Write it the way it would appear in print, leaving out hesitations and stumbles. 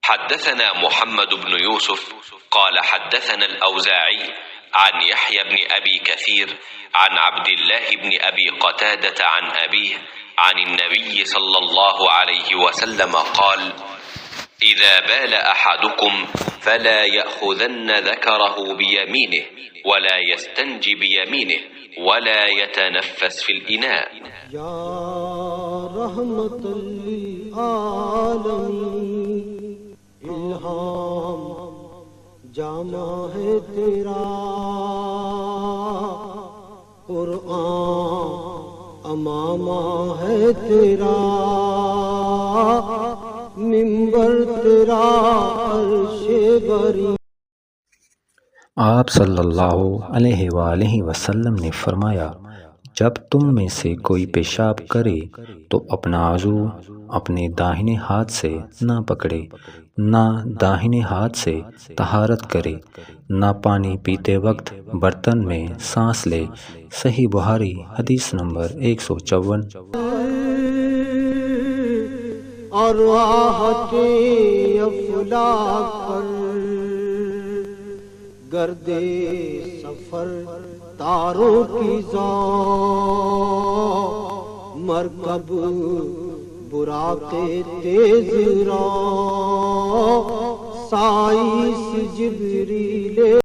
हद्दसना मुहम्मद इब्न यूसुफ क़ाल हद्दसना अल-औज़ाई अन यहया इब्न अबी कसीर अन अब्दिल्लाह इब्न अबी क़तादह अन अबीह अन नबी सल्लल्लाहु अलैहि वसल्लम क़ाल इज़ा बाल अहदुकुम फला यअख़ुज़न्न ज़करहु बियमीनिहि वला यस्तंजी बियमीनिहि वला यतनफ़्फ़स फ़िल इना। या रहमतुल लिल आलमीन, इल्हाम जामा है तेरा, कुरआन अमामा है तेरा, मिंबर तेरा अर्शे बरी। आप सल्लल्लाहु अलैहि वसल्लम ने फरमाया, जब तुम में से कोई पेशाब करे तो अपना आज़ू अपने दाहिने हाथ से ना पकड़े, ना दाहिने हाथ से तहारत करे, ना पानी पीते वक्त बर्तन में सांस ले। सही बुखारी हदीस नंबर 154। और आहते अफलाक पर गर्दे सफर तारों की ज़ौ, मरकब बुराके तेज रौ, साइस जिब्रील